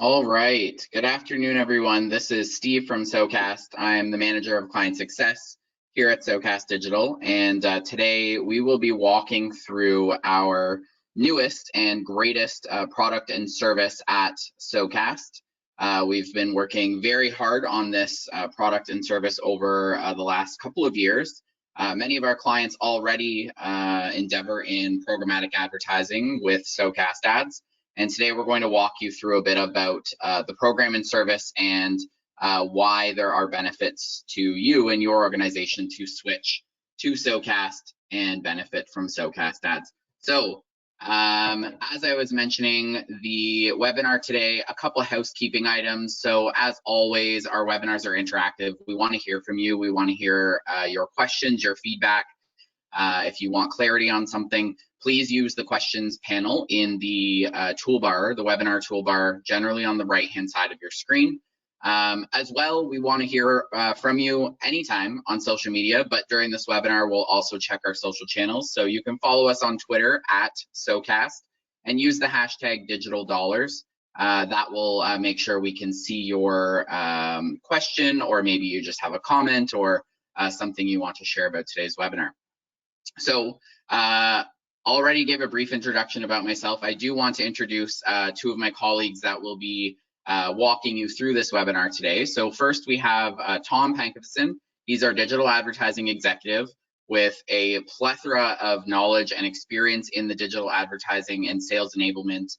All right. Good afternoon, everyone. This is Steve from SoCast. I'm the manager of client success here at SoCast Digital, and today we will be walking through our newest and greatest product and service at SoCast. We've been working very hard on this product and service over the last couple of years. Many of our clients already endeavor in programmatic advertising with SoCast ads. And today we're going to walk you through a bit about the program and service and why there are benefits to you and your organization to switch to SoCast and benefit from SoCast ads. So as I was mentioning, the webinar today, a couple of housekeeping items. So as always, our webinars are interactive. We want to hear from you. We want to hear your questions, your feedback. If you want clarity on something, please use the questions panel in the toolbar, the webinar toolbar, generally on the right-hand side of your screen. As well, we want to hear from you anytime on social media, but during this webinar, we'll also check our social channels. So you can follow us on Twitter at SoCast and use the hashtag #DigitalDollars. That will make sure we can see your question, or maybe you just have a comment or something you want to share about today's webinar. So already gave a brief introduction about myself. I do want to introduce two of my colleagues that will be walking you through this webinar today. So first we have Tom Pankivson. He's our digital advertising executive with a plethora of knowledge and experience in the digital advertising and sales enablement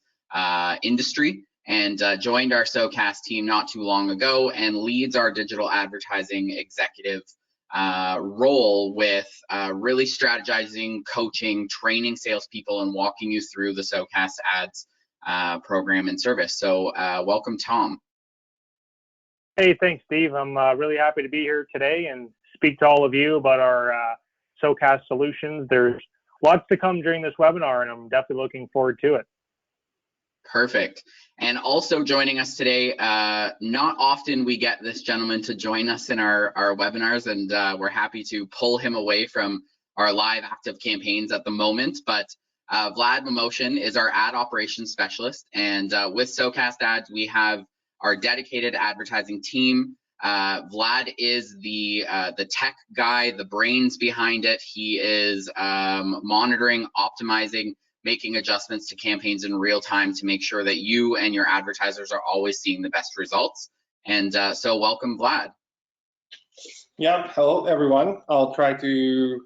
industry, and joined our SoCast team not too long ago and leads our digital advertising executive role with really strategizing, coaching, training salespeople, and walking you through the SoCast ads program and service. So welcome, Tom. Hey, thanks, Steve. I'm really happy to be here today and speak to all of you about our SoCast solutions. There's lots to come during this webinar, and I'm definitely looking forward to it. Perfect. And also joining us today, not often we get this gentleman to join us in our webinars, and we're happy to pull him away from our live active campaigns at the moment. But Vlad Mimoshin is our ad operations specialist, and with SoCast ads, we have our dedicated advertising team. Vlad is the tech guy, the brains behind it. He is monitoring, optimizing, making adjustments to campaigns in real time to make sure that you and your advertisers are always seeing the best results. And so welcome, Vlad. Yeah, hello everyone. I'll try to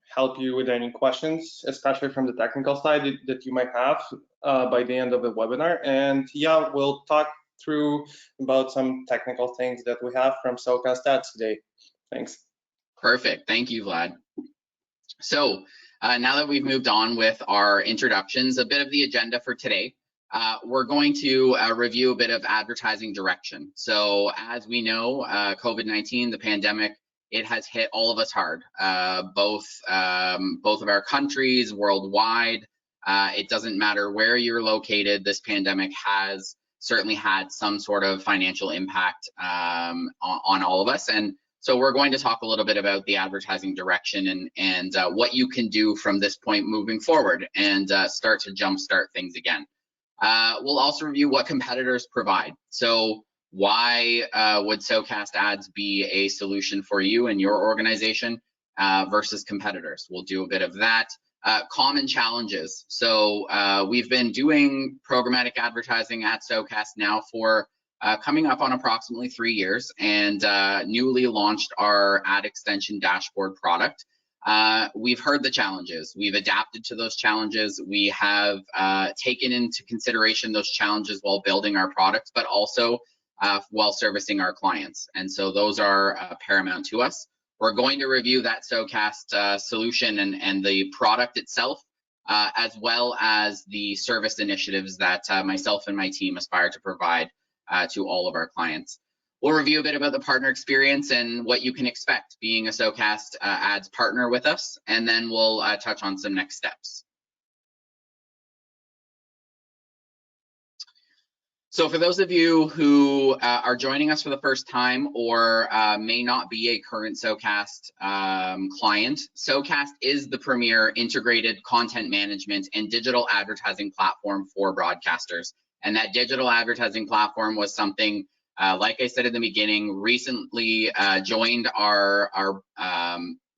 help you with any questions, especially from the technical side that you might have by the end of the webinar. And yeah, we'll talk through about some technical things that we have from SoCast ads today. Thanks. Perfect, thank you, Vlad. So now that we've moved on with our introductions, a bit of the agenda for today. We're going to review a bit of advertising direction. So as we know, COVID-19, the pandemic, it has hit all of us hard, both of our countries, worldwide. It doesn't matter where you're located, this pandemic has certainly had some sort of financial impact on all of us. And so we're going to talk a little bit about the advertising direction and what you can do from this point moving forward and start to jumpstart things again. We'll also review what competitors provide. So why would SoCast ads be a solution for you and your organization versus competitors? We'll do a bit of that. Common challenges. So we've been doing programmatic advertising at SoCast now for coming up on approximately 3 years, and newly launched our ad extension dashboard product. We've heard the challenges. We've adapted to those challenges. We have taken into consideration those challenges while building our products, but also while servicing our clients. And so those are paramount to us. We're going to review that SoCast solution and the product itself, as well as the service initiatives that myself and my team aspire to provide to all of our clients. We'll review a bit about the partner experience and what you can expect being a SoCast ads partner with us, and then we'll touch on some next steps. So for those of you who are joining us for the first time or may not be a current SoCast client, SoCast is the premier integrated content management and digital advertising platform for broadcasters And that digital advertising platform was something, like I said in the beginning, recently joined our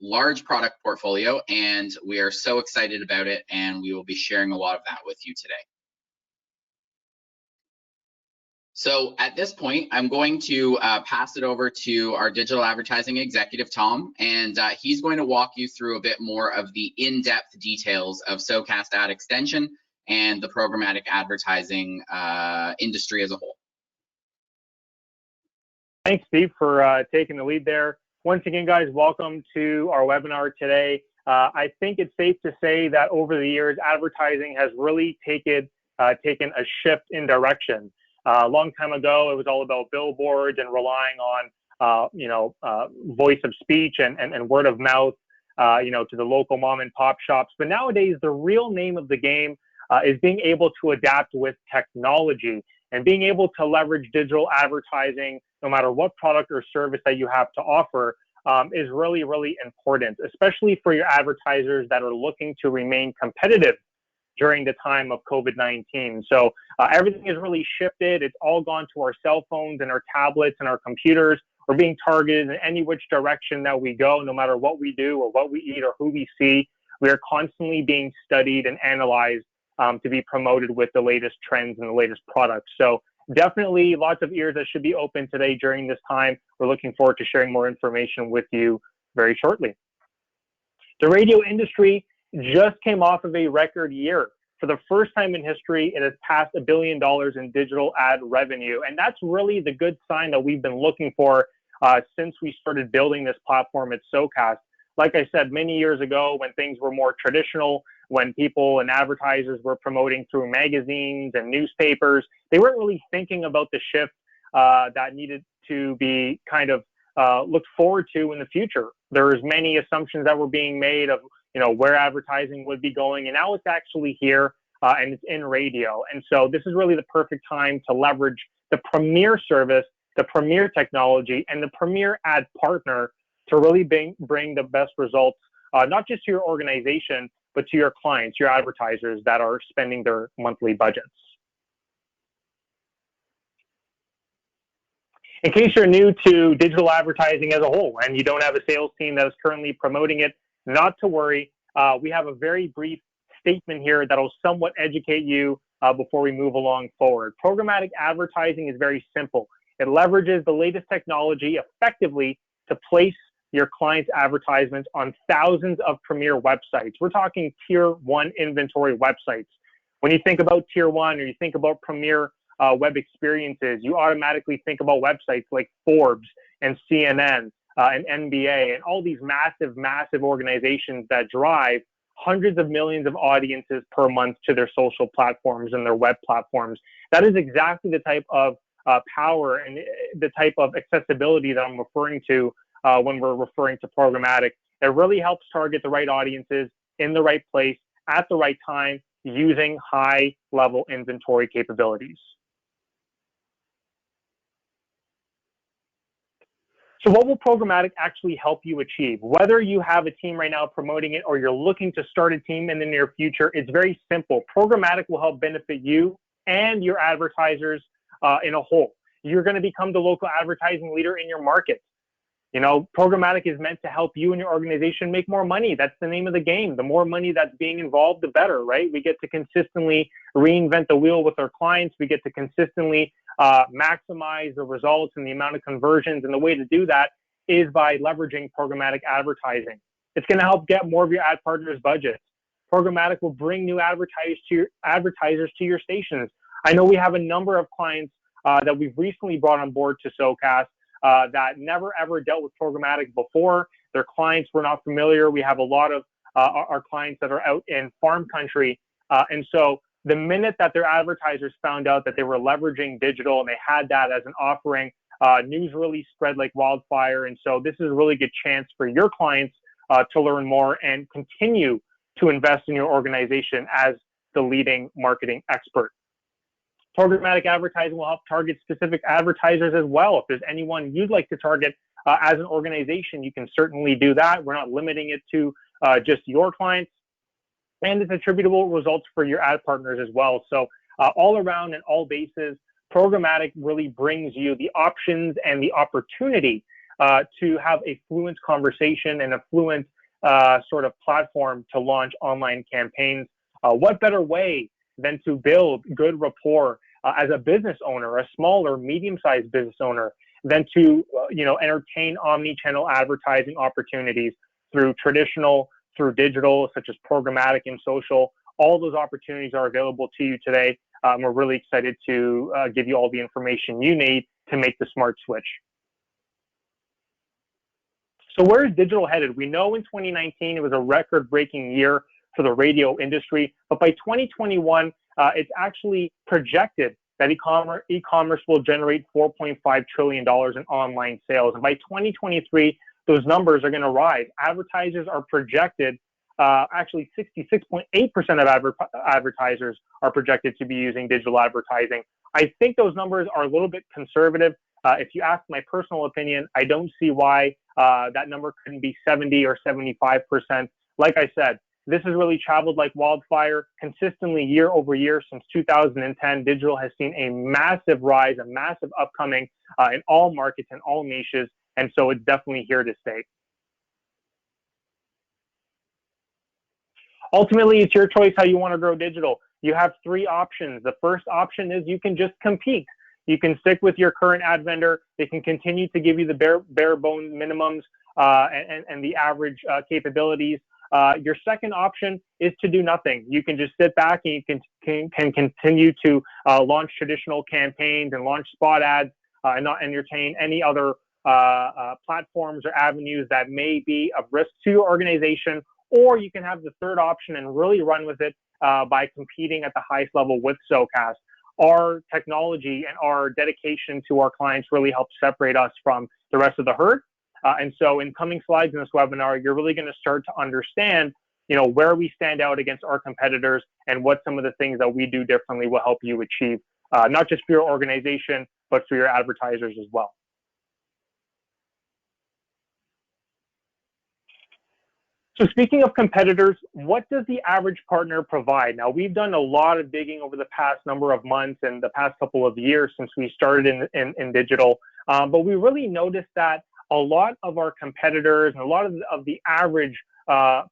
large product portfolio, and we are so excited about it, and we will be sharing a lot of that with you today. So at this point, I'm going to pass it over to our digital advertising executive, Tom, and he's going to walk you through a bit more of the in-depth details of SoCast Ad Extension and the programmatic advertising industry as a whole. Thanks, Steve, for taking the lead there. Once again, guys, welcome to our webinar today. I think it's safe to say that over the years, advertising has really taken a shift in direction. A long time ago, it was all about billboards and relying on, voice of speech and word of mouth, to the local mom and pop shops. But nowadays, the real name of the game is being able to adapt with technology and being able to leverage digital advertising, no matter what product or service that you have to offer, is really, really important, especially for your advertisers that are looking to remain competitive during the time of COVID-19. So everything has really shifted. It's all gone to our cell phones and our tablets and our computers. We're being targeted in any which direction that we go, no matter what we do or what we eat or who we see. We are constantly being studied and analyzed to be promoted with the latest trends and the latest products. So definitely lots of ears that should be open today during this time. We're looking forward to sharing more information with you very shortly. The radio industry just came off of a record year. For the first time in history, it has passed $1 billion in digital ad revenue. And that's really the good sign that we've been looking for since we started building this platform at SoCast. Like I said, many years ago, when things were more traditional, when people and advertisers were promoting through magazines and newspapers, they weren't really thinking about the shift that needed to be kind of looked forward to in the future. There was many assumptions that were being made of where advertising would be going, and now it's actually here and it's in radio. And so this is really the perfect time to leverage the premier service, the premier technology, and the premier ad partner to really bring the best results, not just to your organization, but to your clients, your advertisers that are spending their monthly budgets. In case you're new to digital advertising as a whole and you don't have a sales team that is currently promoting it, not to worry. We have a very brief statement here that will somewhat educate you before we move along forward. Programmatic advertising is very simple. It leverages the latest technology effectively to place your client's advertisements on thousands of premier websites. We're talking tier 1 inventory websites. When you think about tier 1 or you think about premier web experiences, you automatically think about websites like Forbes and CNN and NBA and all these massive organizations that drive hundreds of millions of audiences per month to their social platforms and their web platforms. That is exactly the type of power and the type of accessibility that I'm referring to when we're referring to programmatic. It really helps target the right audiences in the right place at the right time using high-level inventory capabilities. So what will programmatic actually help you achieve? Whether you have a team right now promoting it or you're looking to start a team in the near future, it's very simple. Programmatic will help benefit you and your advertisers in a whole. You're going to become the local advertising leader in your market. Programmatic is meant to help you and your organization make more money. That's the name of the game. The more money that's being involved, the better, right? We get to consistently reinvent the wheel with our clients. We get to consistently maximize the results and the amount of conversions. And the way to do that is by leveraging programmatic advertising. It's going to help get more of your ad partners' budgets. Programmatic will bring new advertisers to your stations. I know we have a number of clients that we've recently brought on board to SoCast that never ever dealt with programmatic before. Their clients were not familiar. We have a lot of our clients that are out in farm country. And so the minute that their advertisers found out that they were leveraging digital and they had that as an offering, news really spread like wildfire. And so this is a really good chance for your clients to learn more and continue to invest in your organization as the leading marketing expert. Programmatic advertising will help target specific advertisers as well. If there's anyone you'd like to target as an organization, you can certainly do that. We're not limiting it to just your clients. And it's attributable results for your ad partners as well. So all around and all bases, programmatic really brings you the options and the opportunity to have a fluent conversation and a fluent sort of platform to launch online campaigns. What better way than to build good rapport as a business owner, a small or medium-sized business owner, than to entertain omni-channel advertising opportunities through traditional, through digital, such as programmatic and social. All those opportunities are available to you today. We're really excited to give you all the information you need to make the smart switch. So where is digital headed? We know in 2019 it was a record-breaking year for the radio industry, but by 2021, it's actually projected that e-commerce will generate $4.5 trillion in online sales. And by 2023, those numbers are going to rise. Advertisers are projected, actually 66.8% of advertisers are projected to be using digital advertising. I think those numbers are a little bit conservative. If you ask my personal opinion, I don't see why that number couldn't be 70 or 75%. Like I said, this has really traveled like wildfire consistently year over year since 2010. Digital has seen a massive rise, a massive upcoming in all markets and all niches. And so it's definitely here to stay. Ultimately, it's your choice how you want to grow digital. You have three options. The first option is you can just compete. You can stick with your current ad vendor. They can continue to give you the bare bone minimums and the average capabilities. Your second option is to do nothing. You can just sit back and you can continue to launch traditional campaigns and launch spot ads and not entertain any other platforms or avenues that may be of risk to your organization. Or you can have the third option and really run with it by competing at the highest level with SoCast. Our technology and our dedication to our clients really helps separate us from the rest of the herd. And so in coming slides in this webinar, you're really going to start to understand, where we stand out against our competitors and what some of the things that we do differently will help you achieve, not just for your organization, but for your advertisers as well. So speaking of competitors, what does the average partner provide? Now, we've done a lot of digging over the past number of months and the past couple of years since we started in digital, but we really noticed that a lot of our competitors and a lot of the average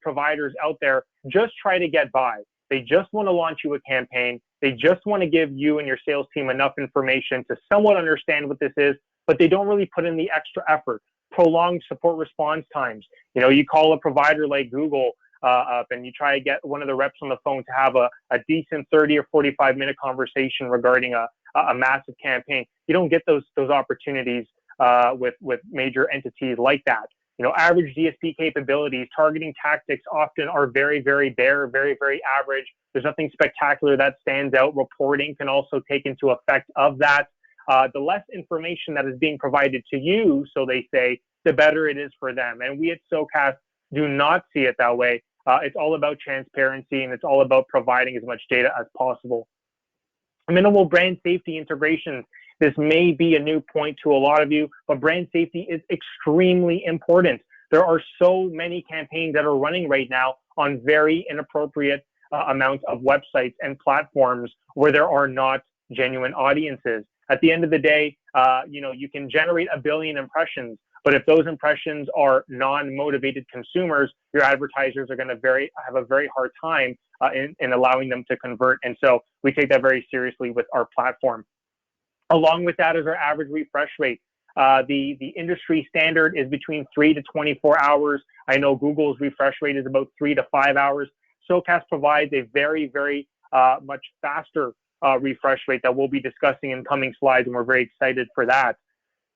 providers out there just try to get by. They just want to launch you a campaign. They just want to give you and your sales team enough information to somewhat understand what this is, but they don't really put in the extra effort. Prolonged support response times. You call a provider like Google up and you try to get one of the reps on the phone to have a decent 30 or 45-minute conversation regarding a massive campaign. You don't get those opportunities with major entities like that. Average DSP capabilities, targeting tactics often are very, very bare, very, very average. There's nothing spectacular that stands out. Reporting can also take into effect of that. The less information that is being provided to you, so they say, the better it is for them. And we at SoCast do not see it that way. It's all about transparency and it's all about providing as much data as possible. Minimal brand safety integrations. This may be a new point to a lot of you, but brand safety is extremely important. There are so many campaigns that are running right now on very inappropriate amounts of websites and platforms where there are not genuine audiences. At the end of the day, you can generate 1 billion impressions, but if those impressions are non-motivated consumers, your advertisers are going to have a very hard time in allowing them to convert. And so we take that very seriously with our platform. Along with that is our average refresh rate. The industry standard is between 3 to 24 hours. I know Google's refresh rate is about 3 to 5 hours. SoCast provides a very, very much faster refresh rate that we'll be discussing in coming slides, and we're very excited for that.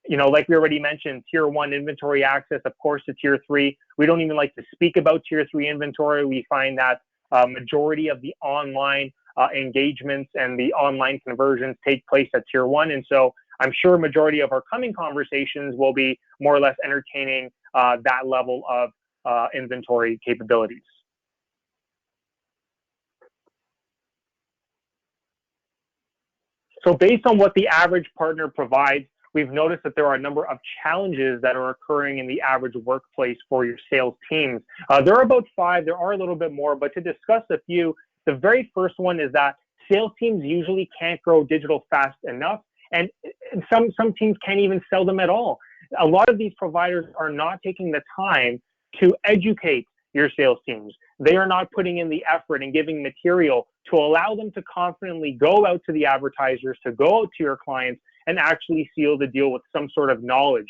Like we already mentioned, tier 1 inventory access, of course, to tier 3. We don't even like to speak about tier 3 inventory. We find that majority of the online engagements and the online conversions take place at tier 1. And so I'm sure a majority of our coming conversations will be more or less entertaining that level of inventory capabilities. So based on what the average partner provides, we've noticed that there are a number of challenges that are occurring in the average workplace for your sales teams. There are about 5, there are a little bit more, but to discuss a few, the very first one is that sales teams usually can't grow digital fast enough, and some teams can't even sell them at all. A lot of these providers are not taking the time to educate your sales teams. They are not putting in the effort and giving material to allow them to confidently go out to the advertisers, to go out to your clients, and actually seal the deal with some sort of knowledge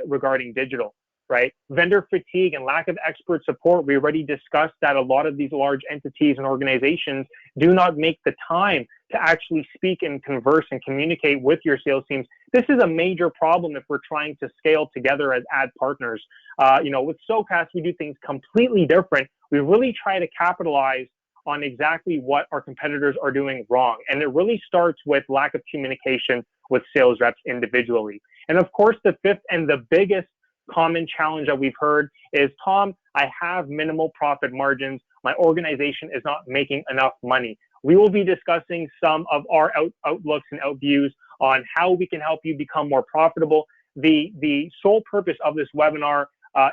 regarding digital, right? Vendor fatigue and lack of expert support. We already discussed that a lot of these large entities and organizations do not make the time to actually speak and converse and communicate with your sales teams. This is a major problem if we're trying to scale together as ad partners. With SoCast, we do things completely different. We really try to capitalize on exactly what our competitors are doing wrong. And it really starts with lack of communication with sales reps individually. And of course, the fifth and the biggest common challenge that we've heard is, Tom, I have minimal profit margins. My organization is not making enough money. We will be discussing some of our outlooks and outviews on how we can help you become more profitable. The sole purpose of this webinar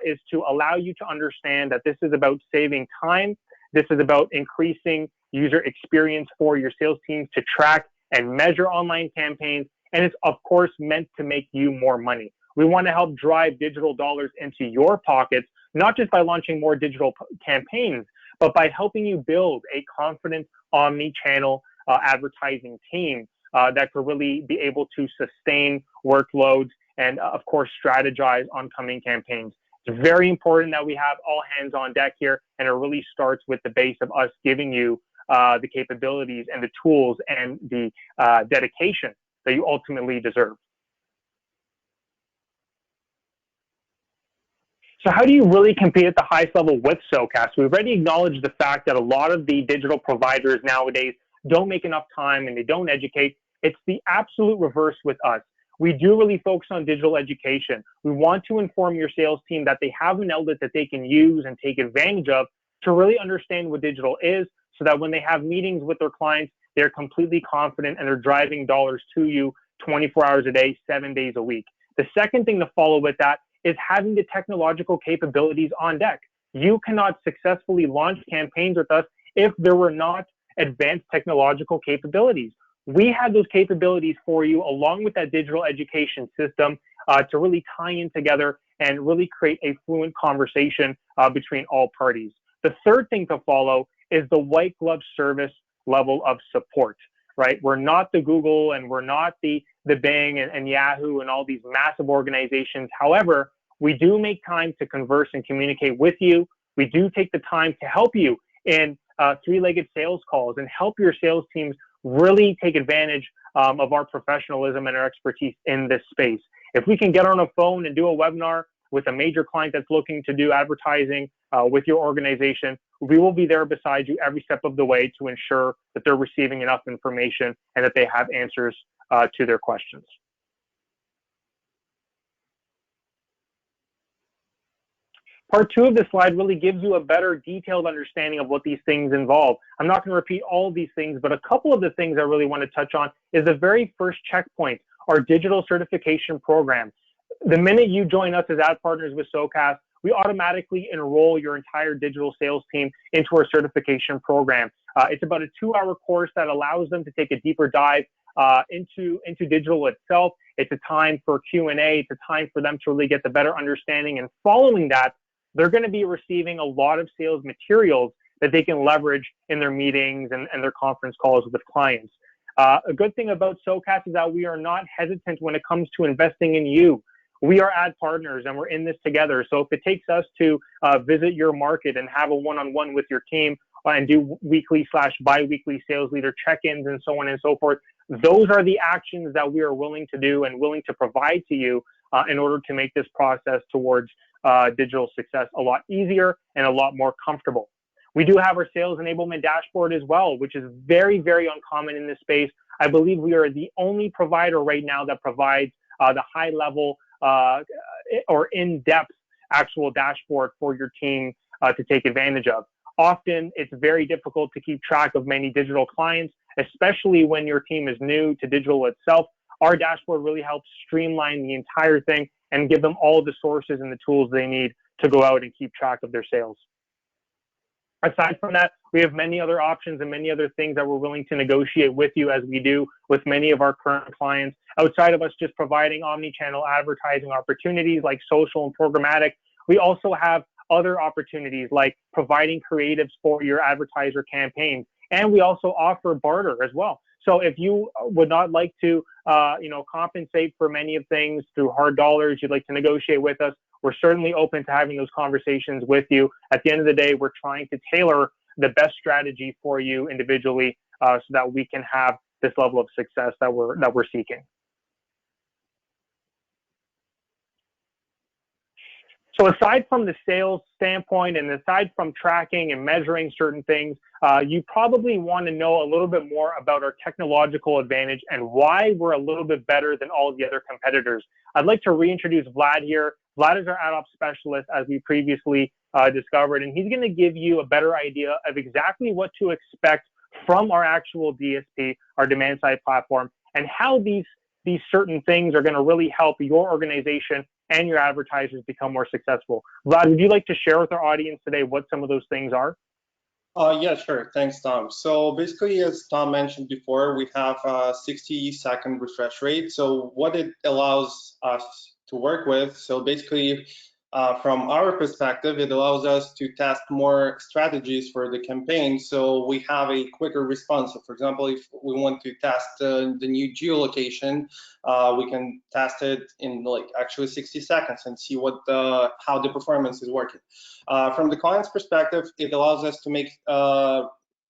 is to allow you to understand that this is about saving time. This is about increasing user experience for your sales teams to track and measure online campaigns. And it's, of course, meant to make you more money. We want to help drive digital dollars into your pockets, not just by launching more digital campaigns, but by helping you build a confident omni-channel advertising team that could really be able to sustain workloads and, of course, strategize on coming campaigns. It's very important that we have all hands on deck here, and it really starts with the base of us giving you the capabilities and the tools and the dedication that you ultimately deserve. So how do you really compete at the highest level with SoCast? We've already acknowledged the fact that a lot of the digital providers nowadays don't make enough time and they don't educate. It's the absolute reverse with us. We do really focus on digital education. We want to inform your sales team that they have an outlet that they can use and take advantage of to really understand what digital is, so that when they have meetings with their clients, they're completely confident and they're driving dollars to you 24 hours a day, 7 days a week. The second thing to follow with that is having the technological capabilities on deck. You cannot successfully launch campaigns with us if there were not advanced technological capabilities. We have those capabilities for you, along with that digital education system, to really tie in together and really create a fluent conversation between all parties. The third thing to follow is the white glove service level of support, right? We're not the Google and we're not the Bing and Yahoo and all these massive organizations. However, we do make time to converse and communicate with you. We do take the time to help you in three-legged sales calls and help your sales teams really take advantage of our professionalism and our expertise in this space. If we can get on a phone and do a webinar with a major client that's looking to do advertising with your organization, we will be there beside you every step of the way to ensure that they're receiving enough information and that they have answers to their questions. Part two of this slide really gives you a better detailed understanding of what these things involve. I'm not going to repeat all of these things, but a couple of the things I really want to touch on is the very first checkpoint, our digital certification program. The minute you join us as ad partners with SoCast, we automatically enroll your entire digital sales team into our certification program. It's about a 2-hour course that allows them to take a deeper dive into digital itself. It's a time for Q&A. It's a time for them to really get the better understanding. And following that, they're going to be receiving a lot of sales materials that they can leverage in their meetings and their conference calls with clients. A good thing about SoCast is that we are not hesitant when it comes to investing in you. We are ad partners and we're in this together. So if it takes us to visit your market and have a one-on-one with your team and do weekly/bi-weekly sales leader check-ins and so on and so forth, those are the actions that we are willing to do and willing to provide to you in order to make this process towards digital success a lot easier and a lot more comfortable. We do have our sales enablement dashboard as well, which is very, very uncommon in this space. I believe we are the only provider right now that provides the high level or in-depth actual dashboard for your team to take advantage of. Often it's very difficult to keep track of many digital clients, especially when your team is new to digital itself. Our dashboard really helps streamline the entire thing and give them all the sources and the tools they need to go out and keep track of their sales. Aside from that, we have many other options and many other things that we're willing to negotiate with you, as we do with many of our current clients. Outside of us just providing omni-channel advertising opportunities like social and programmatic, we also have other opportunities like providing creatives for your advertiser campaigns. And we also offer barter as well. So if you would not like to, compensate for many of things through hard dollars, you'd like to negotiate with us, we're certainly open to having those conversations with you. At the end of the day, we're trying to tailor the best strategy for you individually, so that we can have this level of success that we're seeking. So aside from the sales standpoint and aside from tracking and measuring certain things, you probably want to know a little bit more about our technological advantage and why we're a little bit better than all the other competitors. I'd like to reintroduce Vlad here. Vlad is our ad ops specialist, as we previously discovered, and he's going to give you a better idea of exactly what to expect from our actual DSP, our demand side platform, and how these certain things are going to really help your organization and your advertisers become more successful. Vlad, would you like to share with our audience today what some of those things are? Yeah, sure. Thanks, Tom. So basically, as Tom mentioned before, we have a 60-second refresh rate. So what it allows us to work with, so basically, from our perspective, it allows us to test more strategies for the campaign. So we have a quicker response. So for example, if we want to test the new geolocation, we can test it in actually 60 seconds and see how the performance is working. From the client's perspective, it allows us to make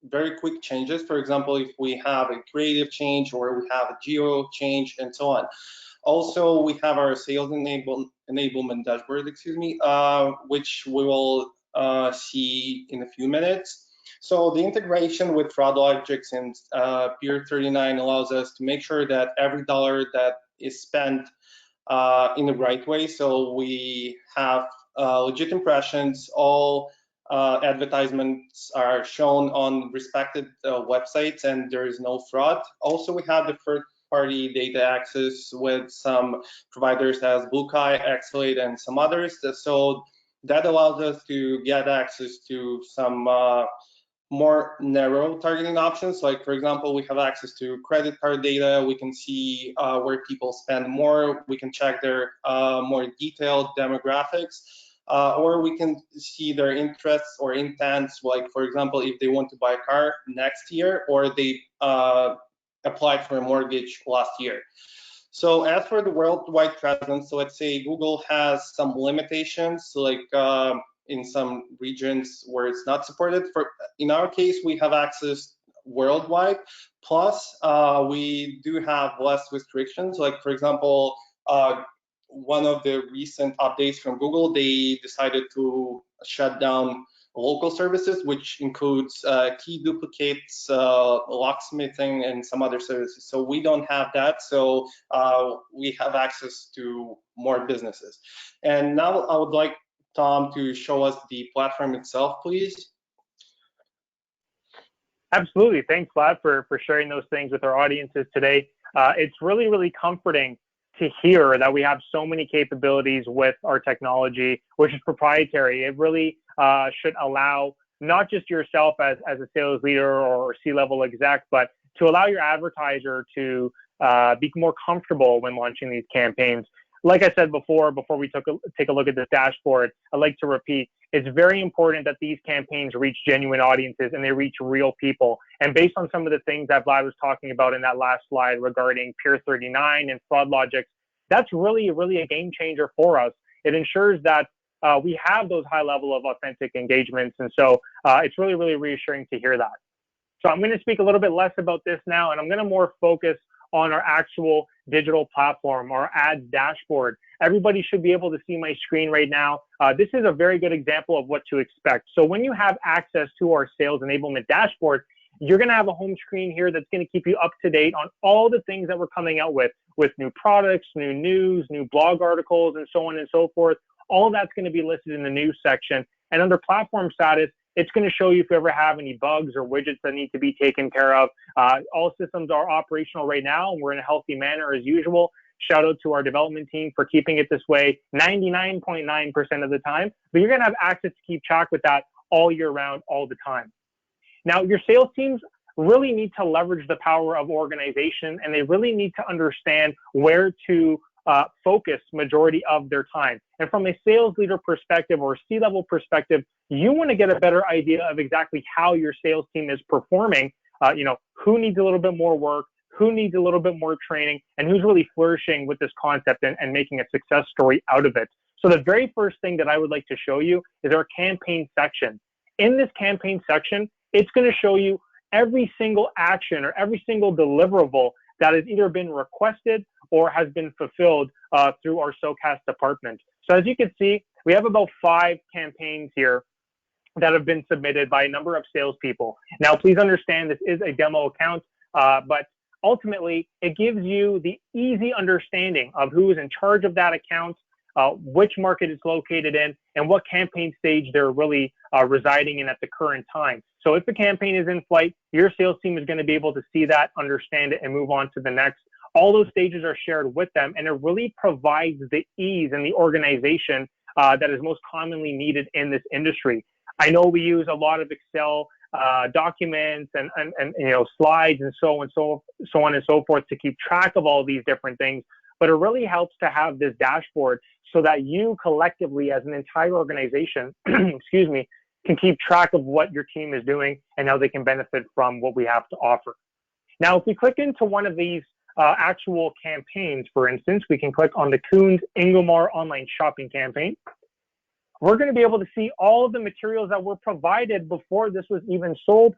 very quick changes. For example, if we have a creative change or we have a geo change and so on. Also, we have our sales enablement dashboard, which we will see in a few minutes. So the integration with fraud logics and Peer 39 allows us to make sure that every dollar that is spent in the right way. So we have legit impressions. All advertisements are shown on respected websites, and there is no fraud. Also, we have the first-party data access with some providers as Bluekai, Xlate, and some others. So that allows us to get access to some more narrow targeting options. Like, for example, we have access to credit card data. We can see where people spend more. We can check their more detailed demographics. Or we can see their interests or intents, like, for example, if they want to buy a car next year or they applied for a mortgage last year. So as for the worldwide presence, so let's say Google has some limitations, like in some regions where it's not supported. In our case, we have access worldwide. Plus, we do have less restrictions. Like, for example, one of the recent updates from Google, they decided to shut down local services, which includes key duplicates, locksmithing, and some other services. So we don't have that. So we have access to more businesses. And now I would like Tom to show us the platform itself, please. Absolutely. Thanks, Vlad, for sharing those things with our audiences today. It's really, really comforting to hear that we have so many capabilities with our technology, which is proprietary. It really should allow not just yourself as a sales leader or C-level exec, but to allow your advertiser to be more comfortable when launching these campaigns. Like I said before we take a look at this dashboard, I'd like to repeat, it's very important that these campaigns reach genuine audiences and they reach real people. And based on some of the things that Vlad was talking about in that last slide regarding Peer 39 and fraud logics, that's really a game changer for us. It ensures that we have those high level of authentic engagements. And so it's really, really reassuring to hear that. So I'm going to speak a little bit less about this now, and I'm going to more focus on our actual digital platform, our ads dashboard. Everybody should be able to see my screen right now. This is a very good example of what to expect. So when you have access to our sales enablement dashboard, you're going to have a home screen here that's going to keep you up to date on all the things that we're coming out with new products, new news, new blog articles, and so on and so forth. All that's going to be listed in the news section. And under platform status, it's going to show you if you ever have any bugs or widgets that need to be taken care of. All systems are operational right now, and we're in a healthy manner as usual. Shout out to our development team for keeping it this way 99.9% of the time. But you're going to have access to keep track with that all year round, all the time. Now, your sales teams really need to leverage the power of organization, and they really need to understand where to focus majority of their time. And from a sales leader perspective or C-level perspective, you want to get a better idea of exactly how your sales team is performing. Who needs a little bit more work, who needs a little bit more training, and who's really flourishing with this concept and making a success story out of it. So the very first thing that I would like to show you is our campaign section. In this campaign section, it's going to show you every single action or every single deliverable that has either been requested or has been fulfilled through our SoCast department. So as you can see, we have about 5 campaigns here that have been submitted by a number of salespeople. Now, please understand this is a demo account, but ultimately it gives you the easy understanding of who is in charge of that account, which market it's located in, and what campaign stage they're really residing in at the current time. So if the campaign is in flight, your sales team is going to be able to see that, understand it, and move on to the next. All those stages are shared with them, and it really provides the ease and the organization that is most commonly needed in this industry. I know we use a lot of Excel documents and slides and so on and so forth to keep track of all these different things, but it really helps to have this dashboard so that you collectively as an entire organization, can keep track of what your team is doing and how they can benefit from what we have to offer. Now, if we click into one of these actual campaigns, for instance, we can click on the Coons Ingomar online shopping campaign. We're going to be able to see all of the materials that were provided before this was even sold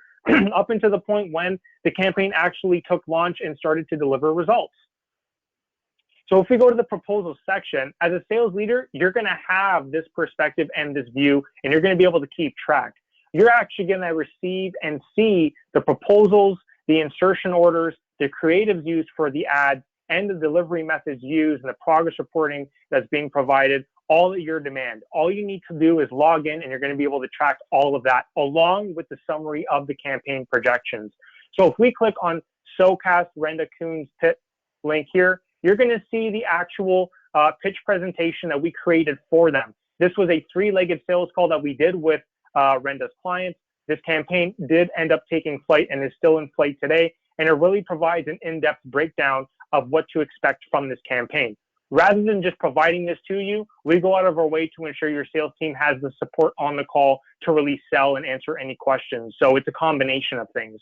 up until the point when the campaign actually took launch and started to deliver results. So if we go to the proposal section, as a sales leader, you're going to have this perspective and this view, and you're going to be able to keep track. You're actually going to receive and see the proposals, the insertion orders, the creatives used for the ads, and the delivery methods used, and the progress reporting that's being provided, all at your demand. All you need to do is log in, and you're going to be able to track all of that, along with the summary of the campaign projections. So if we click on SoCast Renda Coons Pit link here, you're going to see the actual pitch presentation that we created for them. This was a 3-legged sales call that we did with Renda's clients. This campaign did end up taking flight and is still in flight today, and it really provides an in-depth breakdown of what to expect from this campaign. Rather than just providing this to you, we go out of our way to ensure your sales team has the support on the call to really sell and answer any questions. So it's a combination of things.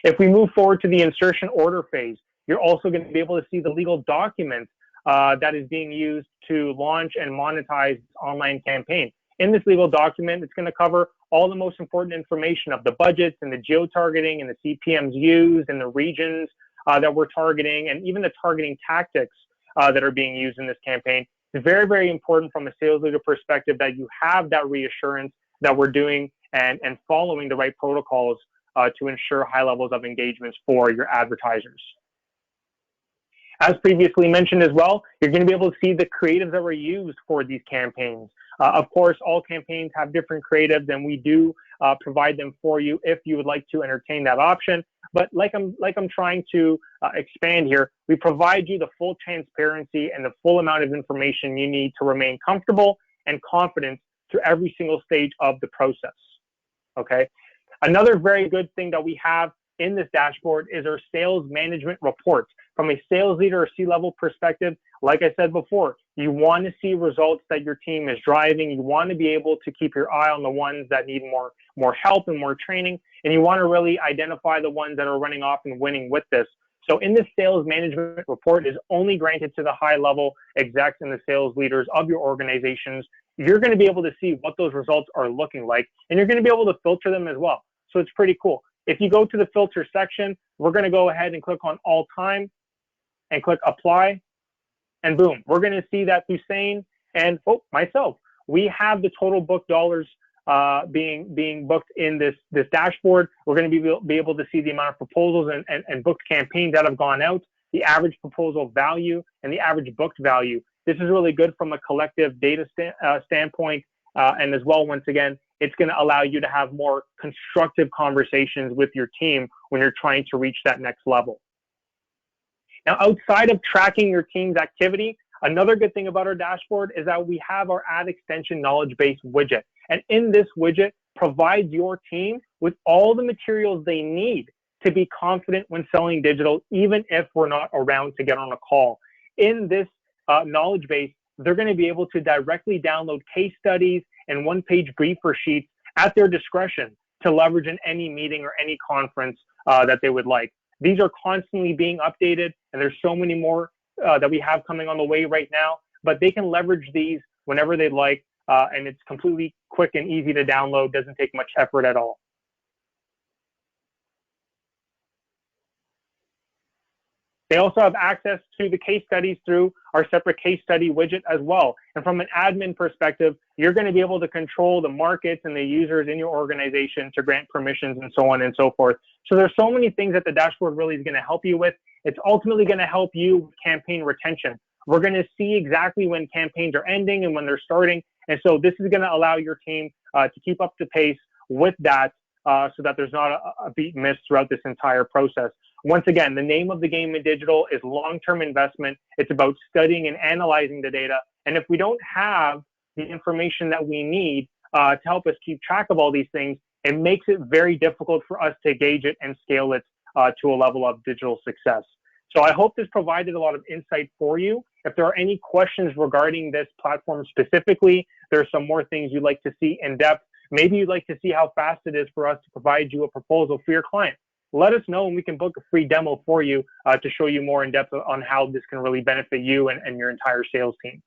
If we move forward to the insertion order phase, you're also going to be able to see the legal documents that is being used to launch and monetize this online campaign. In this legal document, it's going to cover all the most important information of the budgets and the geo-targeting and the CPMs used and the regions that we're targeting, and even the targeting tactics that are being used in this campaign. It's very, very important from a sales leader perspective that you have that reassurance that we're doing and following the right protocols to ensure high levels of engagements for your advertisers. As previously mentioned as well, you're going to be able to see the creatives that were used for these campaigns. Of course, all campaigns have different creatives, and we do provide them for you if you would like to entertain that option. But like I'm trying to expand here, we provide you the full transparency and the full amount of information you need to remain comfortable and confident through every single stage of the process. Okay. Another very good thing that we have in this dashboard is our sales management report. From a sales leader or C-level perspective, like I said before, you want to see results that your team is driving. You want to be able to keep your eye on the ones that need more help and more training, and you want to really identify the ones that are running off and winning with this. So in this sales management report is only granted to the high-level execs and the sales leaders of your organizations. You're going to be able to see what those results are looking like, and you're going to be able to filter them as well. So it's pretty cool. If you go to the filter section, we're going to go ahead and click on all time and click apply, and boom, we're going to see that Hussein and myself, we have the total booked dollars being booked in this dashboard. We're going to be able to see the amount of proposals and booked campaigns that have gone out, the average proposal value, and the average booked value. This is really good from a collective data standpoint, and as well, once again, it's going to allow you to have more constructive conversations with your team when you're trying to reach that next level. Now, outside of tracking your team's activity, another good thing about our dashboard is that we have our ad extension knowledge base widget. And in this widget provides your team with all the materials they need to be confident when selling digital, even if we're not around to get on a call. In this knowledge base, they're going to be able to directly download case studies and one-page briefer sheets at their discretion to leverage in any meeting or any conference that they would like. These are constantly being updated, and there's so many more that we have coming on the way right now, but they can leverage these whenever they'd like, and it's completely quick and easy to download, doesn't take much effort at all. They also have access to the case studies through our separate case study widget as well. And from an admin perspective, you're going to be able to control the markets and the users in your organization to grant permissions and so on and so forth. So there's so many things that the dashboard really is going to help you with. It's ultimately going to help you with campaign retention. We're going to see exactly when campaigns are ending and when they're starting. And so this is going to allow your team to keep up to pace with that so that there's not a beat missed throughout this entire process. Once again, the name of the game in digital is long-term investment. It's about studying and analyzing the data. And if we don't have the information that we need to help us keep track of all these things, it makes it very difficult for us to gauge it and scale it to a level of digital success. So I hope this provided a lot of insight for you. If there are any questions regarding this platform specifically, there's some more things you'd like to see in depth. Maybe you'd like to see how fast it is for us to provide you a proposal for your client. Let us know and we can book a free demo for you to show you more in depth on how this can really benefit you and your entire sales team.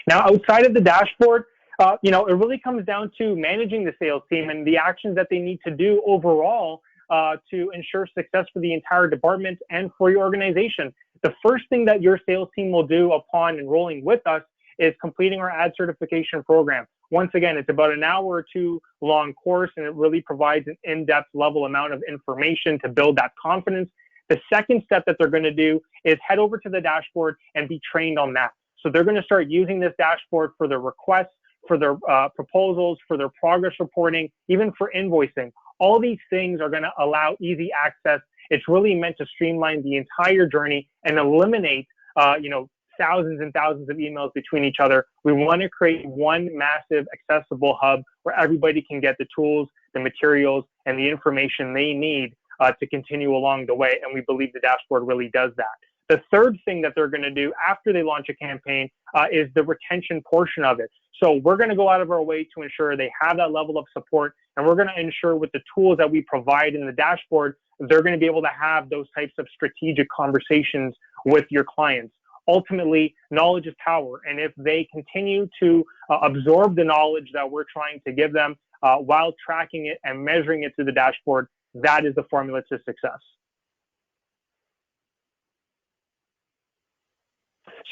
Now, outside of the dashboard, it really comes down to managing the sales team and the actions that they need to do overall to ensure success for the entire department and for your organization. The first thing that your sales team will do upon enrolling with us is completing our ad certification program. Once again, it's about an hour or two long course, and it really provides an in-depth level amount of information to build that confidence. The second step that they're going to do is head over to the dashboard and be trained on that. So they're going to start using this dashboard for their requests, for their proposals, for their progress reporting, even for invoicing. All these things are going to allow easy access. It's really meant to streamline the entire journey and eliminate, thousands and thousands of emails between each other. We want to create one massive accessible hub where everybody can get the tools, the materials, and the information they need to continue along the way. And we believe the dashboard really does that. The third thing that they're going to do after they launch a campaign is the retention portion of it. So we're going to go out of our way to ensure they have that level of support, and we're going to ensure with the tools that we provide in the dashboard, they're going to be able to have those types of strategic conversations with your clients. Ultimately, knowledge is power, and if they continue to absorb the knowledge that we're trying to give them while tracking it and measuring it through the dashboard, that is the formula to success.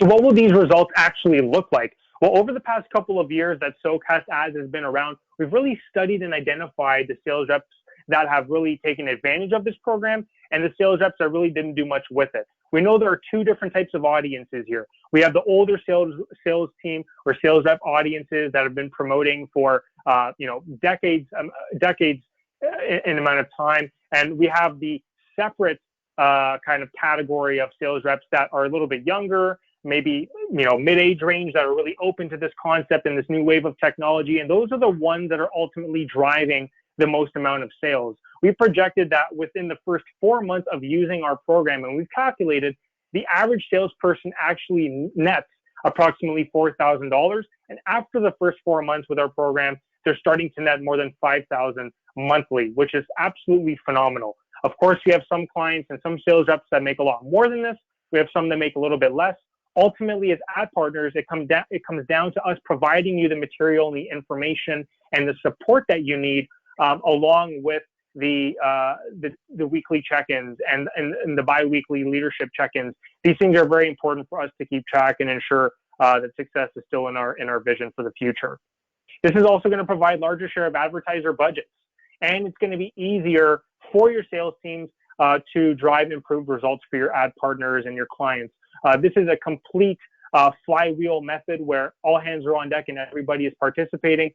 So what will these results actually look like? Well, over the past couple of years that SoCast Ads has been around, we've really studied and identified the sales reps that have really taken advantage of this program and the sales reps that really didn't do much with it. We know there are two different types of audiences here. We have the older sales team or sales rep audiences that have been promoting for decades in amount of time, and we have the separate kind of category of sales reps that are a little bit younger, maybe mid-age range, that are really open to this concept and this new wave of technology, and those are the ones that are ultimately driving the most amount of sales. We projected that within the first 4 months of using our program, and we've calculated the average salesperson actually nets approximately $4,000. And after the first 4 months with our program, they're starting to net more than $5,000 monthly, which is absolutely phenomenal. Of course, we have some clients and some sales reps that make a lot more than this. We have some that make a little bit less. Ultimately, as ad partners, it comes down to us providing you the material and the information and the support that you need, along with the weekly check-ins and the bi-weekly leadership check-ins. These things are very important for us to keep track and ensure that success is still in our vision for the future. This is also going to provide larger share of advertiser budgets, and it's going to be easier for your sales teams to drive improved results for your ad partners and your clients. This is a complete flywheel method where all hands are on deck and everybody is participating.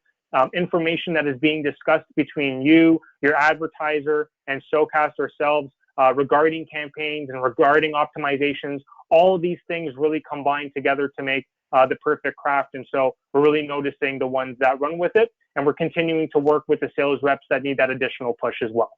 Information that is being discussed between you, your advertiser, and SoCast ourselves regarding campaigns and regarding optimizations. All of these things really combine together to make the perfect craft. And so we're really noticing the ones that run with it, and we're continuing to work with the sales reps that need that additional push as well.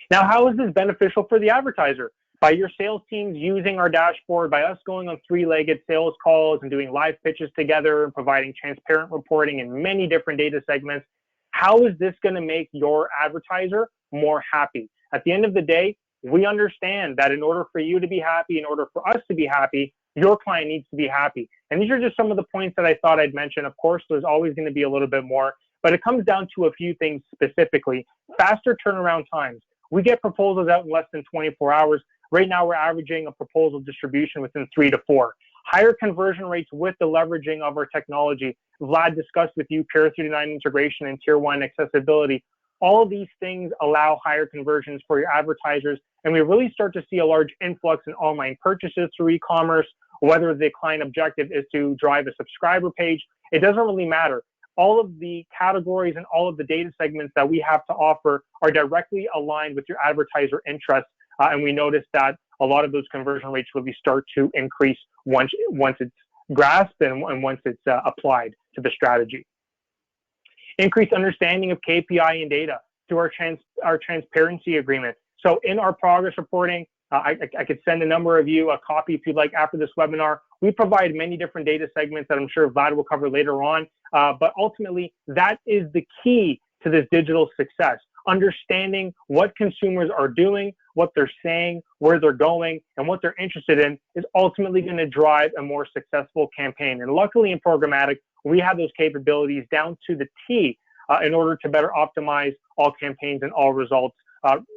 Now, how is this beneficial for the advertiser? By your sales teams using our dashboard, by us going on three-legged sales calls and doing live pitches together and providing transparent reporting in many different data segments, how is this going to make your advertiser more happy? At the end of the day, we understand that in order for you to be happy, in order for us to be happy, your client needs to be happy. And these are just some of the points that I thought I'd mention. Of course, there's always going to be a little bit more, but it comes down to a few things specifically. Faster turnaround times. We get proposals out in less than 24 hours. Right now, we're averaging a proposal distribution within 3 to 4. Higher conversion rates with the leveraging of our technology. Vlad discussed with you Peer 39 integration and Tier 1 accessibility. All of these things allow higher conversions for your advertisers, and we really start to see a large influx in online purchases through e-commerce, whether the client objective is to drive a subscriber page. It doesn't really matter. All of the categories and all of the data segments that we have to offer are directly aligned with your advertiser interests, and we notice that a lot of those conversion rates really start to increase once it's grasped and once it's applied to the strategy. Increased understanding of KPI and data through our transparency agreement. So in our progress reporting, I could send a number of you a copy if you'd like after this webinar. We provide many different data segments that I'm sure Vlad will cover later on. But ultimately, that is the key to this digital success. Understanding what consumers are doing, what they're saying, where they're going, and what they're interested in is ultimately going to drive a more successful campaign. And luckily in programmatic, we have those capabilities down to the T in order to better optimize all campaigns and all results,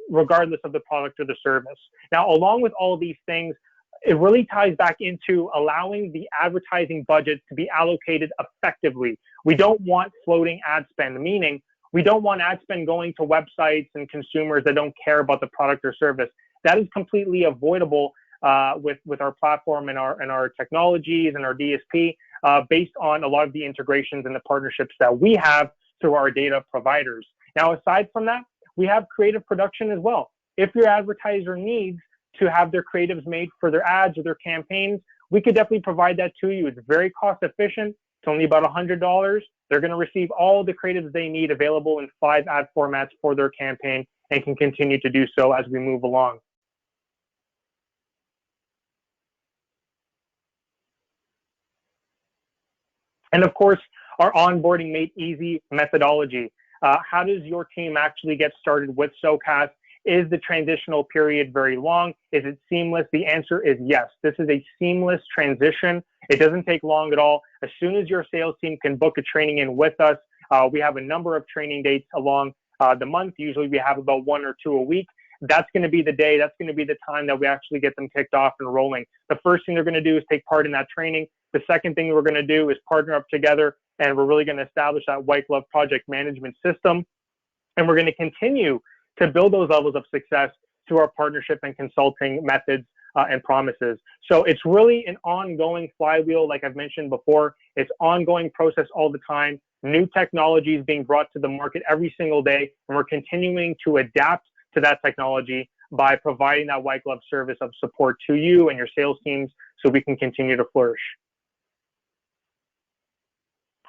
regardless of the product or the service. Now, along with all of these things, it really ties back into allowing the advertising budget to be allocated effectively. We don't want floating ad spend, meaning we don't want ad spend going to websites and consumers that don't care about the product or service. That is completely avoidable with our platform and our technologies and our DSP based on a lot of the integrations and the partnerships that we have through our data providers. Now, aside from that, we have creative production as well. If your advertiser needs to have their creatives made for their ads or their campaigns, we could definitely provide that to you. It's very cost efficient. It's only about $100. They're going to receive all the creatives they need available in 5 ad formats for their campaign and can continue to do so as we move along. And of course, our onboarding made easy methodology. How does your team actually get started with SoCast? Is the transitional period very long? Is it seamless? The answer is yes. This is a seamless transition. It doesn't take long at all. As soon as your sales team can book a training in with us, we have a number of training dates along the month. Usually we have about 1 or 2 a week. That's going to be the day. That's going to be the time that we actually get them kicked off and rolling. The first thing they're going to do is take part in that training. The second thing we're going to do is partner up together, and we're really going to establish that white glove project management system. And we're going to continue to build those levels of success through our partnership and consulting methods and promises. So it's really an ongoing flywheel, like I've mentioned before. It's ongoing process all the time. New technologies being brought to the market every single day, and we're continuing to adapt to that technology by providing that white glove service of support to you and your sales teams so we can continue to flourish.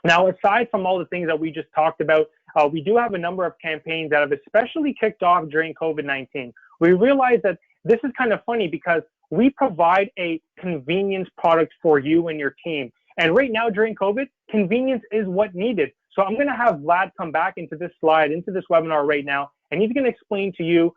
Now, aside from all the things that we just talked about, we do have a number of campaigns that have especially kicked off during COVID-19. We realize that this is kind of funny because we provide a convenience product for you and your team. And right now during COVID, convenience is what needed. So I'm going to have Vlad come back into this slide, into this webinar right now, and he's going to explain to you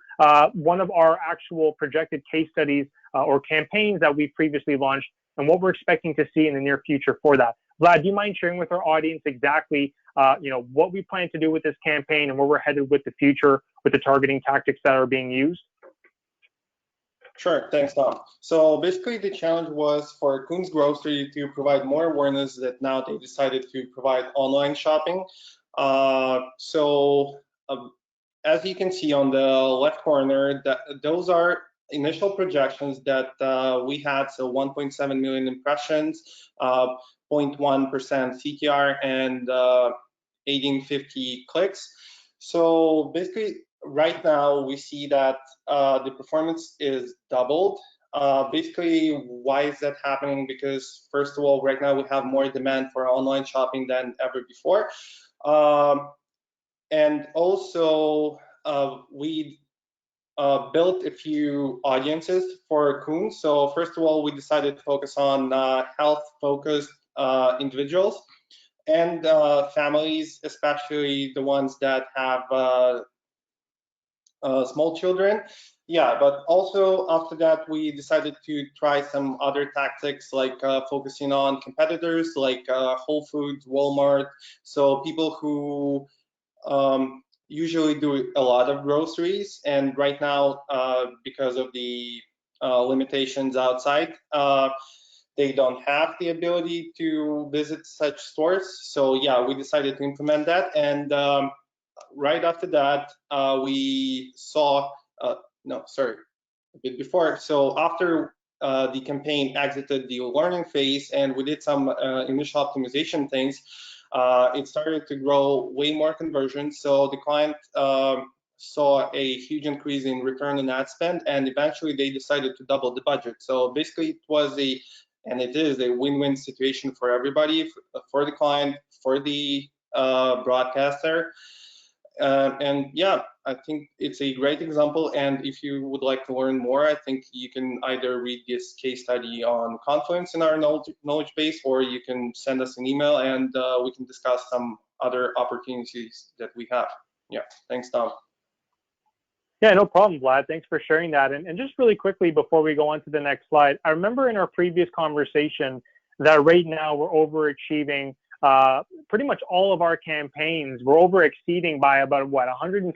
one of our actual projected case studies or campaigns that we previously launched and what we're expecting to see in the near future for that. Vlad, do you mind sharing with our audience exactly what we plan to do with this campaign and where we're headed with the future with the targeting tactics that are being used? Sure, thanks, Tom. So basically the challenge was for Koons Grocery to provide more awareness that now they decided to provide online shopping. As you can see on the left corner, those are initial projections that we had, so 1.7 million impressions, 0.1% CTR, and 1850 clicks. So basically, right now we see that the performance is doubled. Basically, why is that happening? Because first of all, right now we have more demand for online shopping than ever before. And also, we built a few audiences for Coon. So first of all, we decided to focus on health-focused individuals and families, especially the ones that have small children. Yeah, but also after that, we decided to try some other tactics like focusing on competitors like Whole Foods, Walmart. So people who usually do a lot of groceries, and right now, because of the limitations outside, they don't have the ability to visit such stores. So yeah, we decided to implement that, and right after that, we saw, no, sorry, a bit before. So after the campaign exited the learning phase and we did some initial optimization things, it started to grow way more conversions. So the client saw a huge increase in return on ad spend, and eventually they decided to double the budget. So basically it was and it is a win-win situation for everybody, for the client, for the broadcaster. And yeah, I think it's a great example. And if you would like to learn more, I think you can either read this case study on Confluence in our knowledge base, or you can send us an email and we can discuss some other opportunities that we have. Yeah, thanks, Tom. Yeah, no problem, Vlad. Thanks for sharing that. And just really quickly before we go on to the next slide, I remember in our previous conversation that right now we're overachieving pretty much all of our campaigns. We're over exceeding by about, what, 160%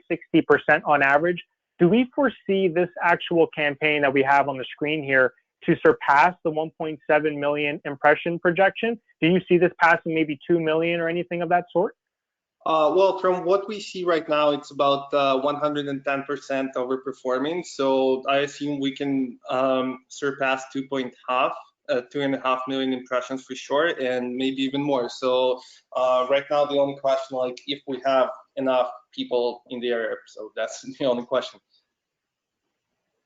on average. Do we foresee this actual campaign that we have on the screen here to surpass the 1.7 million impression projection? Do you see this passing maybe 2 million or anything of that sort? Well, from what we see right now, it's about 110% overperforming. So I assume we can surpass 2.5 million impressions for sure, and maybe even more. So right now, the only question, like, if we have enough people in the area. So that's the only question.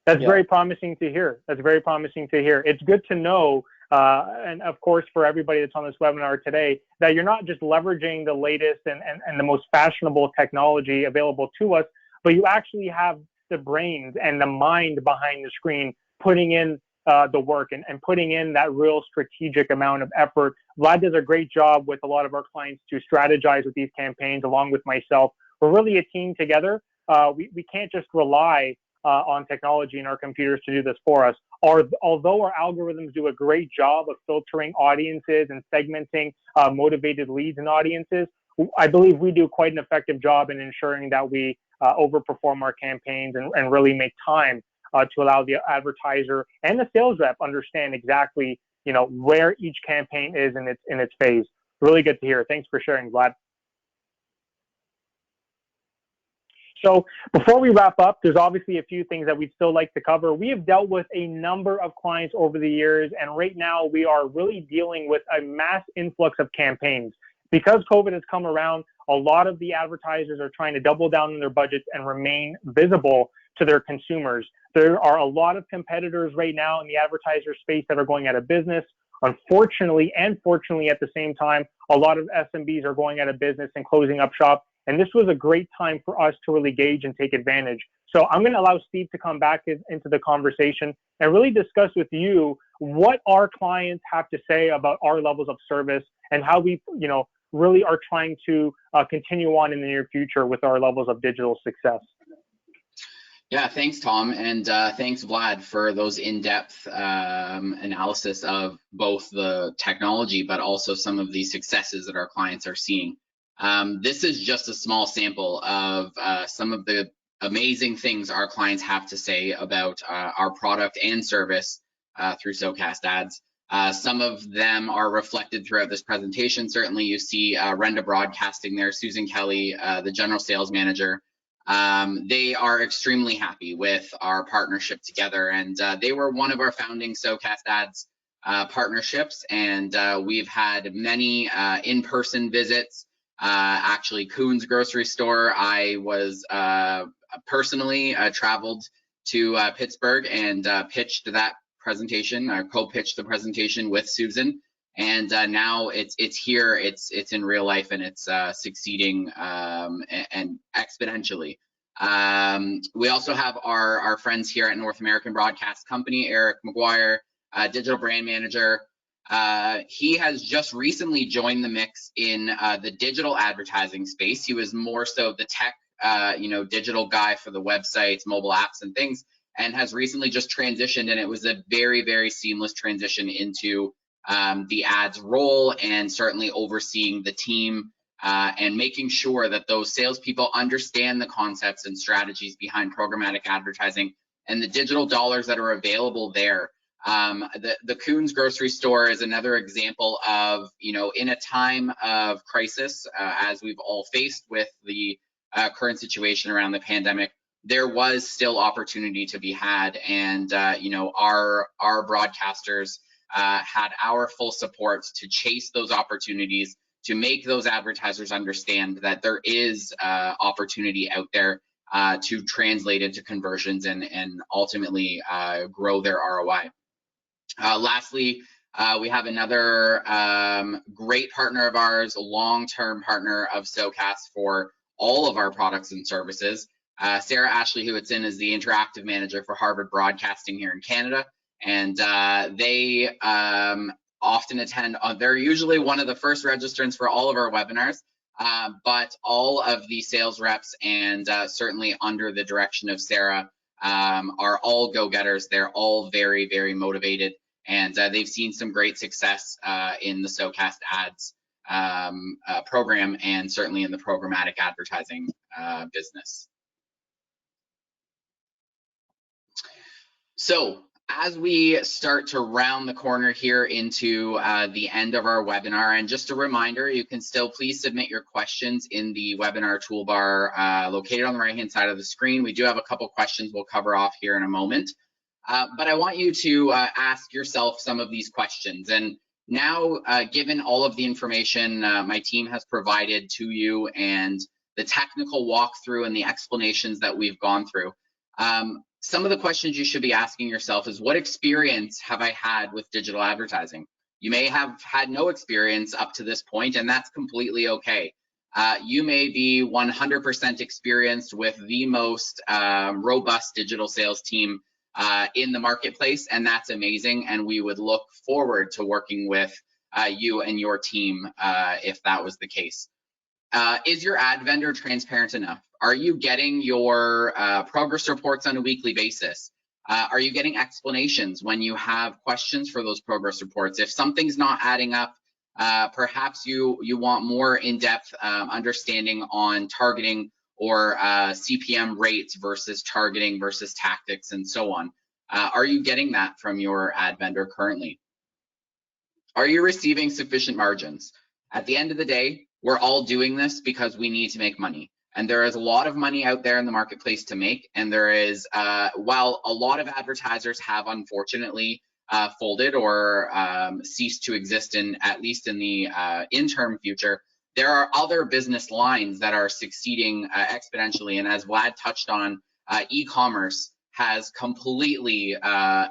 That's very promising to hear. That's very promising to hear. It's good to know, and of course, for everybody that's on this webinar today, that you're not just leveraging the latest and the most fashionable technology available to us, but you actually have the brains and the mind behind the screen putting in the work and putting in that real strategic amount of effort. Vlad does a great job with a lot of our clients to strategize with these campaigns, along with myself. We're really a team together. We can't just rely on technology and our computers to do this for us. Although our algorithms do a great job of filtering audiences and segmenting motivated leads and audiences, I believe we do quite an effective job in ensuring that we overperform our campaigns and really make time to allow the advertiser and the sales rep understand exactly, where each campaign is in its phase. Really good to hear. Thanks for sharing, Vlad. So before we wrap up, there's obviously a few things that we'd still like to cover. We have dealt with a number of clients over the years, and right now we are really dealing with a mass influx of campaigns. Because COVID has come around, a lot of the advertisers are trying to double down on their budgets and remain visible to their consumers. There are a lot of competitors right now in the advertiser space that are going out of business. Unfortunately, and fortunately at the same time, a lot of SMBs are going out of business and closing up shop. And this was a great time for us to really gauge and take advantage. So I'm going to allow Steve to come back into the conversation and really discuss with you what our clients have to say about our levels of service and how we, really are trying to continue on in the near future with our levels of digital success. Yeah, thanks, Tom, and thanks, Vlad, for those in-depth analysis of both the technology, but also some of the successes that our clients are seeing. This is just a small sample of some of the amazing things our clients have to say about our product and service through SoCast ads. Some of them are reflected throughout this presentation. Certainly you see Renda Broadcasting there, Susan Kelly, the General Sales Manager. They are extremely happy with our partnership together, and they were one of our founding SoCast ads partnerships, and we've had many in-person visits Actually, Coons Grocery Store, I was personally traveled to Pittsburgh and pitched that presentation, co-pitched the presentation with Susan. And now it's here, it's in real life, and it's succeeding and exponentially. We also have our friends here at North American Broadcast Company, Eric McGuire, digital brand manager. He has just recently joined the mix in the digital advertising space. He was more so the tech, digital guy for the websites, mobile apps, and things, and has recently just transitioned. And it was a very, very seamless transition into the ads role, and certainly overseeing the team and making sure that those salespeople understand the concepts and strategies behind programmatic advertising and the digital dollars that are available there. The Coons Grocery Store is another example of, in a time of crisis, as we've all faced with the current situation around the pandemic, there was still opportunity to be had. And, our broadcasters had our full support to chase those opportunities, to make those advertisers understand that there is opportunity out there to translate into conversions and ultimately grow their ROI. Lastly, we have another great partner of ours, a long-term partner of SoCast for all of our products and services. Sarah Ashley Hewitson is the interactive manager for Harvard Broadcasting here in Canada. And they often attend, they're usually one of the first registrants for all of our webinars, but all of the sales reps, and certainly under the direction of Sarah, are all go-getters. They're all very, very motivated, and they've seen some great success in the SoCast ads program, and certainly in the programmatic advertising business. So, as we start to round the corner here into the end of our webinar, and just a reminder, you can still please submit your questions in the webinar toolbar located on the right-hand side of the screen. We do have a couple questions we'll cover off here in a moment. But I want you to ask yourself some of these questions. And now, given all of the information my team has provided to you, and the technical walkthrough and the explanations that we've gone through, some of the questions you should be asking yourself is, what experience have I had with digital advertising? You may have had no experience up to this point, and that's completely okay. You may be 100% experienced with the most robust digital sales team in the marketplace, and that's amazing. And we would look forward to working with you and your team if that was the case. Is your ad vendor transparent enough? Are you getting your progress reports on a weekly basis? Are you getting explanations when you have questions for those progress reports? If something's not adding up, perhaps you want more in-depth understanding on targeting or CPM rates versus targeting versus tactics and so on. Are you getting that from your ad vendor currently? Are you receiving sufficient margins? At the end of the day, we're all doing this because we need to make money. And there is a lot of money out there in the marketplace to make. And there is, while a lot of advertisers have unfortunately folded or ceased to exist in, at least in the interim future, there are other business lines that are succeeding exponentially. And as Vlad touched on, e-commerce has completely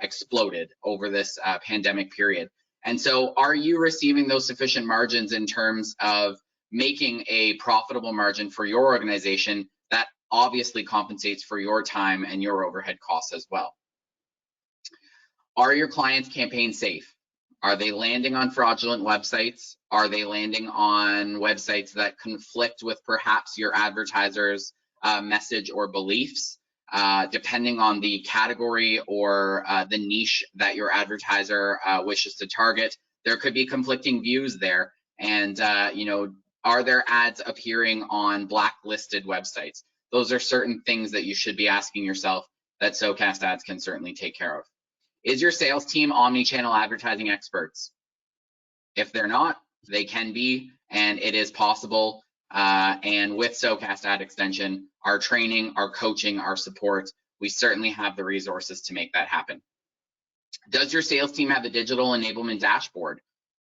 exploded over this pandemic period. And so are you receiving those sufficient margins in terms of making a profitable margin for your organization that obviously compensates for your time and your overhead costs as well? Are your clients' campaigns safe? Are they landing on fraudulent websites? Are they landing on websites that conflict with perhaps your advertiser's message or beliefs? Depending on the category or the niche that your advertiser wishes to target, there could be conflicting views there. And are there ads appearing on blacklisted websites? Those are certain things that you should be asking yourself that SoCast ads can certainly take care of. Is your sales team omni-channel advertising experts? If they're not, they can be, and it is possible. And with SoCast Ad Extension, our training, our coaching, our support, we certainly have the resources to make that happen. Does your sales team have a digital enablement dashboard?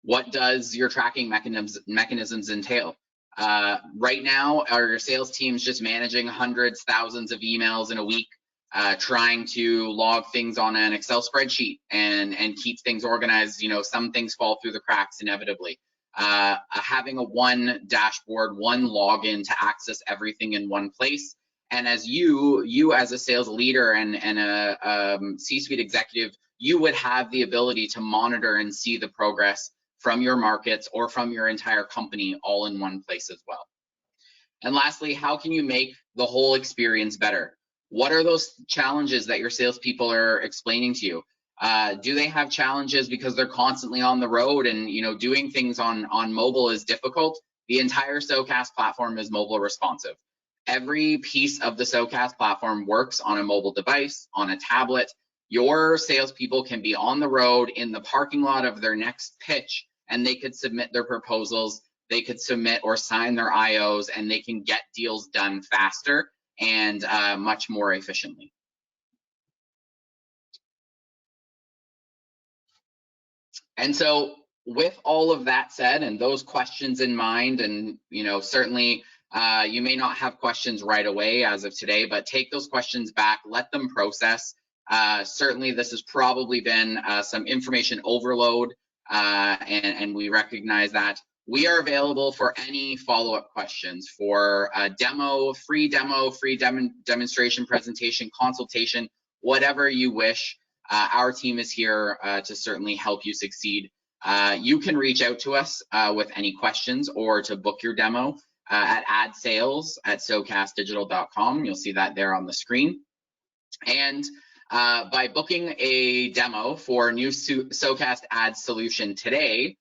What does your tracking mechanisms entail? Right now, our sales team's just managing hundreds, thousands of emails in a week, trying to log things on an Excel spreadsheet and keep things organized. You know, some things fall through the cracks inevitably. Having a one dashboard, one login to access everything in one place. And as you as a sales leader and a C-suite executive, you would have the ability to monitor and see the progress from your markets or from your entire company all in one place as well. And lastly, how can you make the whole experience better? What are those challenges that your salespeople are explaining to you? Do they have challenges because they're constantly on the road and, you know, doing things on mobile is difficult? The entire SoCast platform is mobile responsive. Every piece of the SoCast platform works on a mobile device, on a tablet. Your salespeople can be on the road in the parking lot of their next pitch, and they could submit their proposals, they could submit or sign their IOs, and they can get deals done faster and much more efficiently. And so with all of that said and those questions in mind, and you know, certainly you may not have questions right away as of today, but take those questions back, let them process. Certainly this has probably been some information overload, and we recognize that. We are available for any follow-up questions, for a demo, free demonstration, presentation, consultation, whatever you wish. Our team is here to certainly help you succeed. You can reach out to us with any questions or to book your demo at adsales@socastdigital.com. You'll see that there on the screen. And by booking a demo for a new SoCast ad solution today,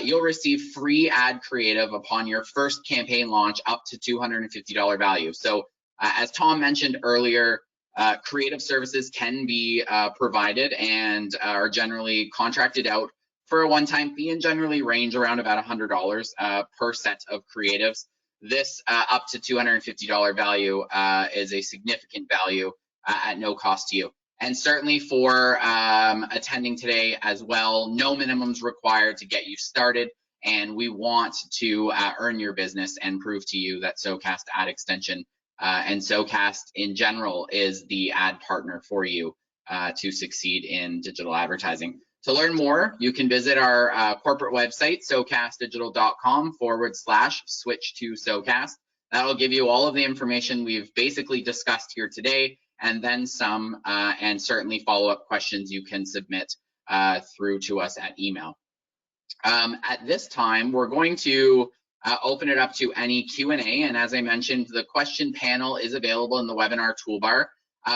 you'll receive free ad creative upon your first campaign launch up to $250 value. So as Tom mentioned earlier, creative services can be provided and are generally contracted out for a one-time fee and generally range around about $100 per set of creatives. This up to $250 value is a significant value at no cost to you. And certainly for attending today as well, no minimums required to get you started. And we want to earn your business and prove to you that SoCast Ad Extension and SoCast in general is the ad partner for you to succeed in digital advertising. To learn more, you can visit our corporate website, socastdigital.com/switch to SoCast. That'll give you all of the information we've basically discussed here today, and then some, and certainly follow-up questions you can submit through to us at email. At this time, we're going to open it up to any Q&A, and as I mentioned, the question panel is available in the webinar toolbar.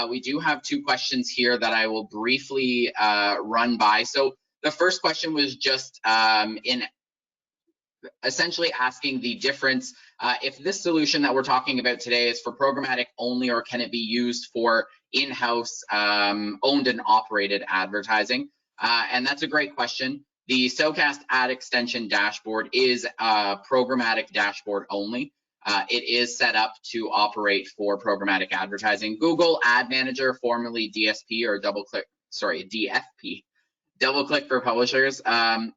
We do have two questions here that I will briefly run by. So the first question was just in essentially asking the difference if this solution that we're talking about today is for programmatic only, or can it be used for in-house owned and operated advertising? And that's a great question. The SoCast Ad Extension dashboard is a programmatic dashboard only. It is set up to operate for programmatic advertising. Google Ad Manager, formerly DSP or DFP, DoubleClick for publishers,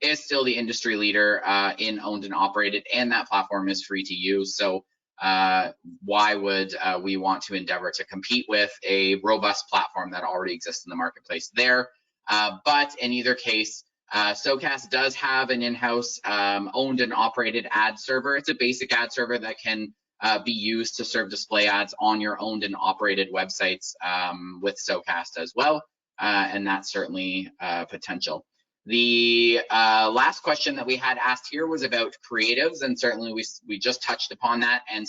is still the industry leader in owned and operated, and that platform is free to use. So why would we want to endeavor to compete with a robust platform that already exists in the marketplace there? But in either case, SoCast does have an in-house owned and operated ad server. It's a basic ad server that can be used to serve display ads on your owned and operated websites with SoCast as well. And that's certainly potential. The last question that we had asked here was about creatives, and certainly we just touched upon that. And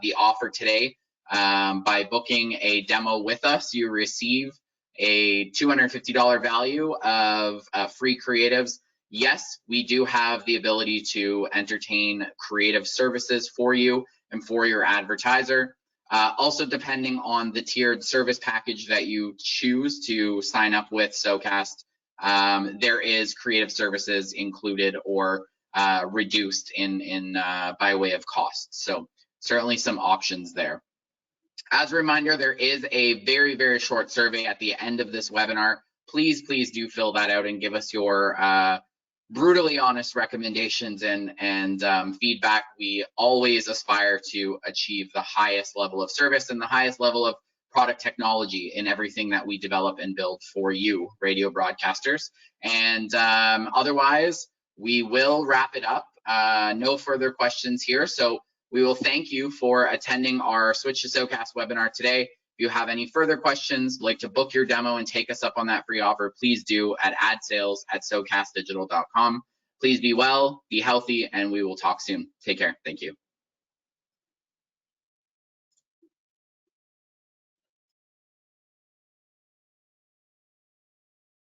the offer today, by booking a demo with us, you receive a $250 value of free creatives. Yes, we do have the ability to entertain creative services for you and for your advertiser. Also, depending on the tiered service package that you choose to sign up with SoCast, there is creative services included or reduced in by way of cost. So certainly some options there. As a reminder, there is a very, very short survey at the end of this webinar. Please do fill that out and give us your brutally honest recommendations and feedback. We always aspire to achieve the highest level of service and the highest level of product technology in everything that we develop and build for you, radio broadcasters. And otherwise, we will wrap it up. No further questions here. So we will thank you for attending our Switch to SoCast webinar today. If you have any further questions, like to book your demo and take us up on that free offer, please do at adsales@socastdigital.com. Please be well, be healthy, and we will talk soon. Take care. Thank you.